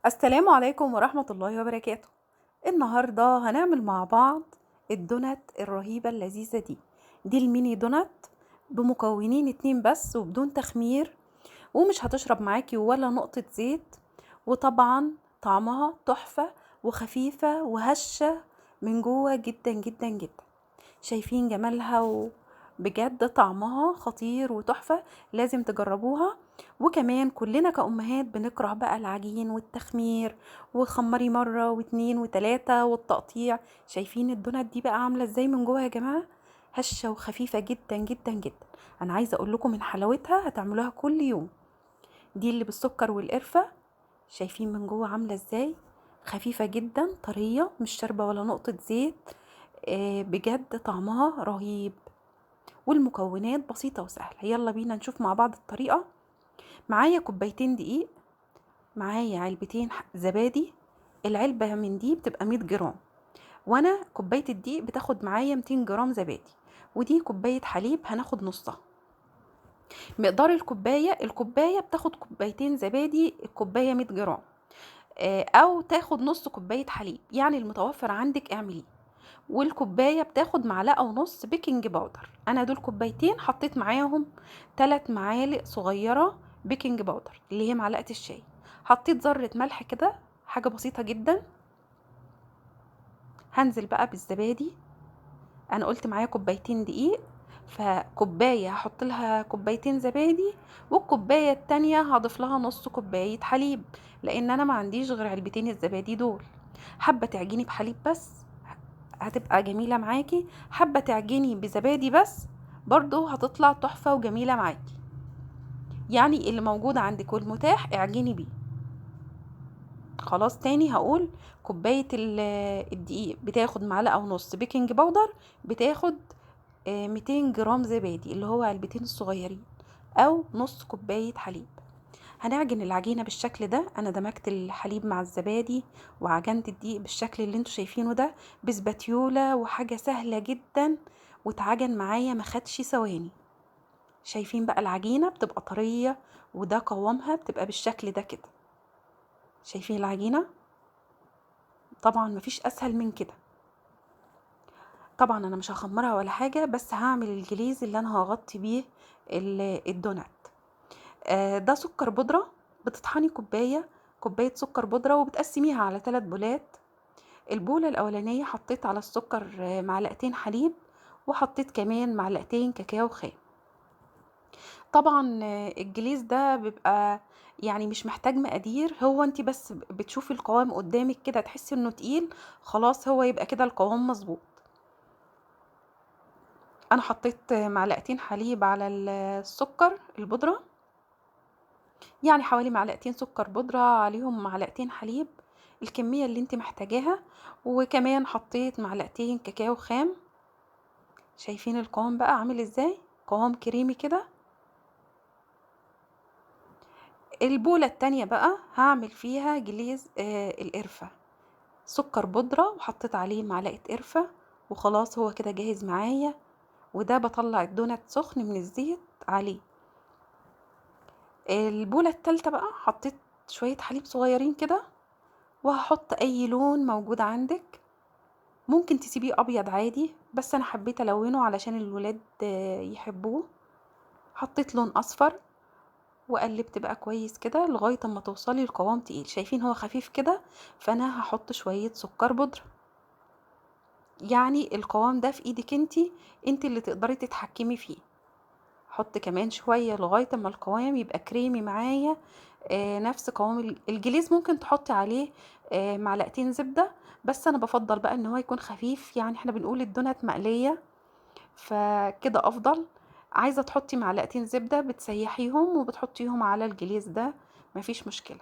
السلام عليكم ورحمة الله وبركاته. النهاردة هنعمل مع بعض الدونات الرهيبة اللذيذة دي الميني دونات بمكونين 2 بس وبدون تخمير، ومش هتشرب معاكي ولا نقطة زيت، وطبعا طعمها تحفة وخفيفة وهشة من جوه جدا جدا جدا. شايفين جمالها؟ بجد طعمها خطير وتحفة، لازم تجربوها. وكمان كلنا كأمهات بنكره بقى العجين والتخمير، وخمري مرة واتنين وتلاتة والتقطيع. شايفين الدونات دي بقى عاملة ازاي من جوه يا جماعة؟ هشة وخفيفة جدا جدا جدا. انا عايزة اقول لكم من حلاوتها هتعملوها كل يوم. دي اللي بالسكر والقرفة. شايفين من جوه عاملة ازاي؟ خفيفة جدا طرية، مش شاربة ولا نقطة زيت. بجد طعمها رهيب، والمكونات بسيطة وسهلة. يلا بينا نشوف مع بعض الطريقة. معايا كوبايتين دقيق، معايا علبتين زبادي. العلبة من دي بتبقى 100 جرام، وانا كوباية الدقيق بتاخد معايا 200 جرام زبادي، ودي كوباية حليب هناخد نصها. مقدار الكوباية بتاخد كوبايتين زبادي، الكوباية 100 جرام. او تاخد نص كوباية حليب، يعني المتوفر عندك اعمليه. والكوباية بتاخد معلقة ونص بيكنج باودر. انا دول كوبايتين حطيت معاهم 3 معالق صغيرة بيكنج باودر اللي هي معلقة الشاي. حطيت ذرة ملح كده، حاجة بسيطة جدا. هنزل بقى بالزبادي. انا قلت معايا كوبايتين دقيق، فكوباية هحط لها كوبايتين زبادي، والكوباية التانية هضيف لها نص كوباية حليب، لان انا ما عنديش غير علبتين الزبادي دول. حابة تعجيني بحليب بس هتبقى جميلة معاكي، حابة تعجني بزبادي بس برضو هتطلع تحفة وجميلة معاكي. يعني اللي موجود عندك والمتاح اعجني بيه. خلاص تاني هقول، كوباية الدقيق بتاخد معلقة ونص بيكنج باودر، بتاخد 200 جرام زبادي اللي هو علبتين الصغيرين، او نص كوباية حليب. هنعجن العجينة بالشكل ده. انا دمجت الحليب مع الزبادي وعجنت الدقيق بالشكل اللي انتوا شايفينه ده بسباتيولا، وحاجة سهلة جدا، واتعجن معايا ما خدش ثواني. شايفين بقى العجينة بتبقى طرية، وده قوامها بتبقى بالشكل ده كده. شايفين العجينة؟ طبعا مفيش اسهل من كده. طبعا انا مش هخمرها ولا حاجة، بس هعمل الجليز اللي انا هغطي بيه الدونات. ده سكر بودرة. بتطحني كوباية سكر بودرة وبتقسميها على 3 بولات. البولة الأولانية حطيت على السكر معلقتين حليب، وحطيت كمان معلقتين كاكاو خام. طبعا الجليز ده بيبقى يعني مش محتاج مقادير، هو انت بس بتشوفي القوام قدامك كده تحسي انه تقيل، خلاص هو يبقى كده القوام مظبوط. انا حطيت معلقتين حليب على السكر البودرة، يعني حوالي معلقتين سكر بودرة عليهم معلقتين حليب، الكمية اللي انت محتاجاها. وكمان حطيت معلقتين كاكاو خام. شايفين القوام بقى عامل ازاي؟ قوام كريمي كده. البولة التانية بقى هعمل فيها جليز القرفة. سكر بودرة وحطيت عليه معلقة قرفة، وخلاص هو كده جاهز معايا. وده بطلع الدونات سخن من الزيت عليه. البولة التالتة بقى حطيت شوية حليب صغيرين كده، وهحط اي لون موجود عندك. ممكن تسيبيه ابيض عادي، بس انا حبيت الونه علشان الولاد يحبوه. حطيت لون اصفر، وقلبت بقى كويس كده لغايه اما توصلي لقوام تقيل. شايفين هو خفيف كده؟ فانا هحط شويه سكر بودره. يعني القوام ده في ايدك انت اللي تقدري تتحكمي فيه. حط كمان شويه لغايه اما القوام يبقى كريمي معايا. نفس قوام الجليز. ممكن تحطي عليه معلقتين زبده، بس انا بفضل بقى ان هو يكون خفيف، يعني احنا بنقول الدونات مقليه، فكده افضل. عايزه تحطي معلقتين زبده بتسيحيهم وبتحطيهم على الجليز ده، مفيش مشكله.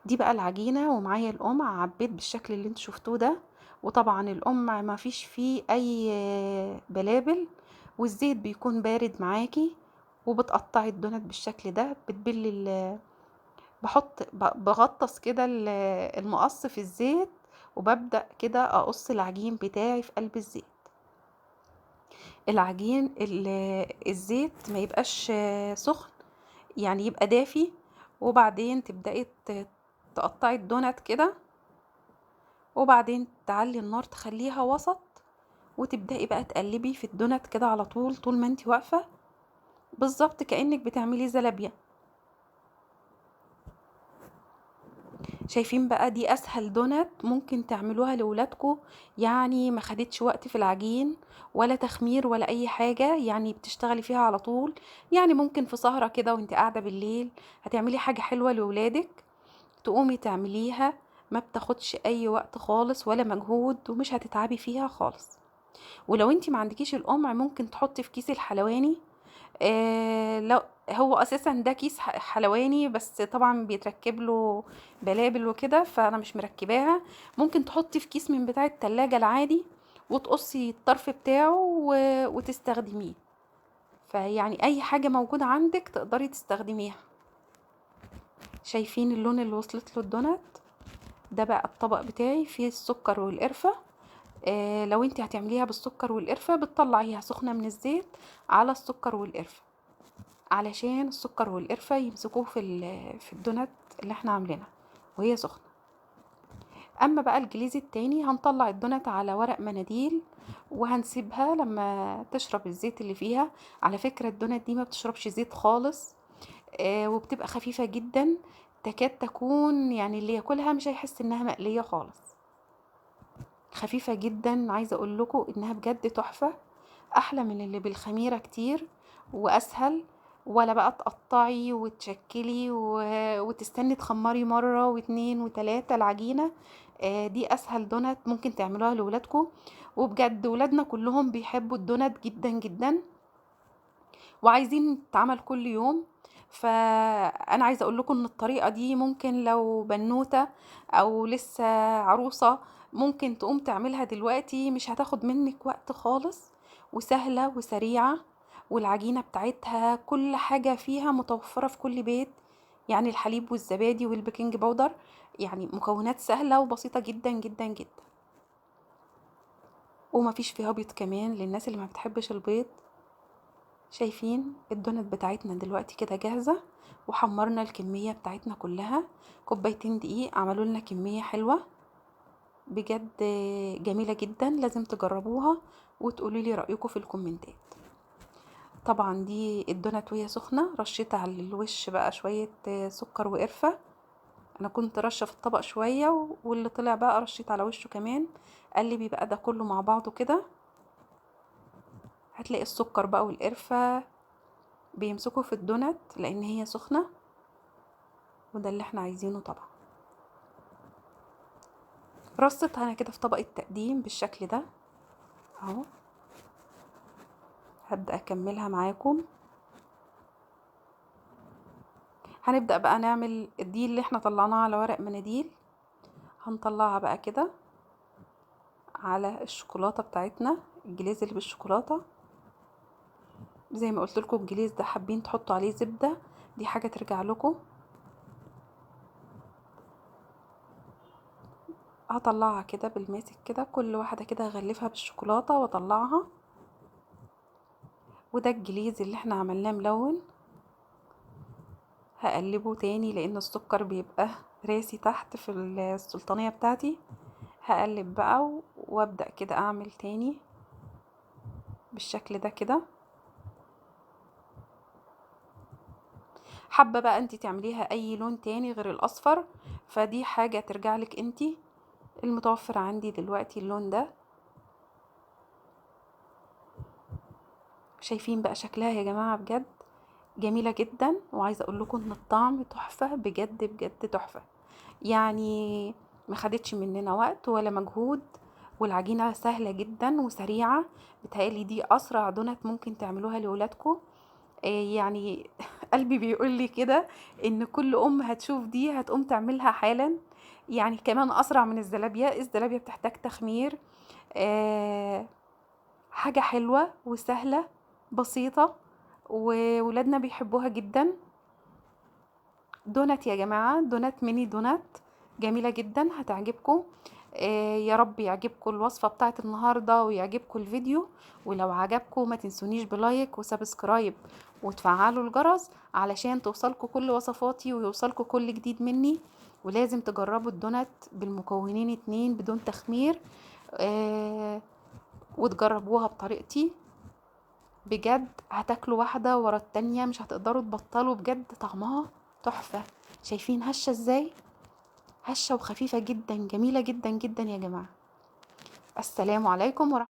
دي بقى العجينه، ومعايا القمع عبيت بالشكل اللي انتوا شفتوه ده. وطبعا القمع مفيش فيه اي بلابل، والزيت بيكون بارد معاكي. وبتقطعي الدونات بالشكل ده، بتبلي بحط بغطس كده المقص في الزيت، وببدأ كده اقص العجين بتاعي في قلب الزيت. العجين الزيت ما يبقاش سخن، يعني يبقى دافي، وبعدين تبدأي تقطعي الدونات كده، وبعدين تعلي النار تخليها وسط، وتبدأي بقى تقلبي في الدونات كده على طول ما انتي واقفة، بالظبط كأنك بتعملي زلابية. شايفين بقى؟ دي اسهل دونات ممكن تعملوها لولادكم، يعني ما خدتش وقت في العجين ولا تخمير ولا اي حاجة، يعني بتشتغلي فيها على طول. يعني ممكن في سهرة كده وانت قاعدة بالليل هتعملي حاجة حلوة لولادك، تقومي تعمليها، ما بتاخدش اي وقت خالص ولا مجهود، ومش هتتعبي فيها خالص. ولو انت ما عندكيش القمع ممكن تحطي في كيس الحلواني. لو هو اساسا ده كيس حلواني، بس طبعا بيتركب له بلابل وكده، فانا مش مركباها. ممكن تحطي في كيس من بتاع التلاجة العادي، وتقصي الطرف بتاعه وتستخدميه. فيعني اي حاجة موجودة عندك تقدري تستخدميها. شايفين اللون اللي وصلت له الدونات؟ ده بقى الطبق بتاعي فيه السكر والقرفة. لو انت هتعمليها بالسكر والقرفة بتطلعيها سخنة من الزيت على السكر والقرفة، علشان السكر والقرفة يمسكوه في الدونات اللي احنا عاملينها وهي سخنة. اما بقى الجليزي التاني هنطلع الدونات على ورق مناديل، وهنسيبها لما تشرب الزيت اللي فيها. على فكرة الدونات دي ما بتشربش زيت خالص، وبتبقى خفيفة جدا، تكاد تكون يعني اللي ياكلها مش هيحس انها مقلية خالص، خفيفة جدا. عايزة اقول لكم انها بجد تحفة، احلى من اللي بالخميرة كتير، واسهل. ولا بقى تقطعي وتشكلي وتستني تخمري مرة واتنين وتلاتة العجينة. دي اسهل دونات ممكن تعملوها لولادكم، وبجد ولادنا كلهم بيحبوا الدونات جدا جدا، وعايزين تتعمل كل يوم. فانا عايزه اقول لكم ان الطريقه دي ممكن لو بنوته او لسه عروسه ممكن تقوم تعملها دلوقتي، مش هتاخد منك وقت خالص، وسهله وسريعه، والعجينه بتاعتها كل حاجه فيها متوفره في كل بيت، يعني الحليب والزبادي والبيكنج باودر، يعني مكونات سهله وبسيطه جدا جدا جدا. ومفيش فيها بيض كمان للناس اللي ما بتحبش البيض. شايفين الدونت بتاعتنا دلوقتي كده جاهزة، وحمرنا الكمية بتاعتنا كلها، كوبايتين دقيق عملوا لنا كمية حلوة بجد، جميلة جدا. لازم تجربوها وتقولوا لي رأيكم في الكومنتات. طبعا دي الدونت وهي سخنة رشيت على الوش بقى شوية سكر وقرفة، انا كنت رشة في الطبق شوية، واللي طلع بقى رشيت على وشه كمان. قلبي بقى ده كله مع بعضه كده، هتلاقي السكر بقى والقرفة بيمسكوا في الدونت لان هي سخنة، وده اللي احنا عايزينه طبعا. رصيتها انا كده في طبق التقديم بالشكل ده اهو. هبدأ اكملها معاكم. هنبدأ بقى نعمل دي اللي احنا طلعناها على ورق مناديل، هنطلعها بقى كده على الشوكولاتة بتاعتنا، الجليز اللي بالشوكولاتة. زي ما قلت لكم الجليز ده حابين تحطوا عليه زبدة، دي حاجة ترجع لكم. هطلعها كده بالماسك كده، كل واحدة كده هغلفها بالشوكولاتة واطلعها. وده الجليز اللي احنا عملناه ملون، هقلبه تاني لان السكر بيبقى راسي تحت في السلطانية بتاعتي. هقلب بقى وابدأ كده اعمل تاني بالشكل ده كده. حابة بقى انتي تعمليها اي لون تاني غير الاصفر، فدي حاجة ترجعلك انتي. المتوفر عندي دلوقتي اللون ده. شايفين بقى شكلها يا جماعة؟ بجد جميلة جدا، وعايزة اقول لكم ان الطعم تحفة بجد بجد تحفة، يعني ما خدتش مننا وقت ولا مجهود، والعجينة سهلة جدا وسريعة. بتهيألي دي اسرع دونت ممكن تعملوها لولادكم. يعني قلبي بيقول لي كده ان كل ام هتشوف دي هتقوم تعملها حالا. يعني كمان اسرع من الزلابية، الزلابية بتحتاج تخمير. آه، حاجة حلوة وسهلة بسيطة، وولادنا بيحبوها جدا. دونات يا جماعة، دونات ميني دونات جميلة جدا هتعجبكم. يا رب يعجبكم الوصفة بتاعت النهاردة ويعجبكم الفيديو. ولو عجبكم ما تنسونيش بلايك وسبسكرايب وتفعلوا الجرس علشان توصلكوا كل وصفاتي ويوصلكوا كل جديد مني. ولازم تجربوا الدونات بالمكونين 2 بدون تخمير، وتجربوها بطريقتي. بجد هتاكلوا واحدة ورا التانية مش هتقدروا تبطلوا، بجد طعمها تحفة. شايفين هشة ازاي؟ هشة وخفيفة جدا، جميلة جدا جدا يا جماعة. السلام عليكم ورحمة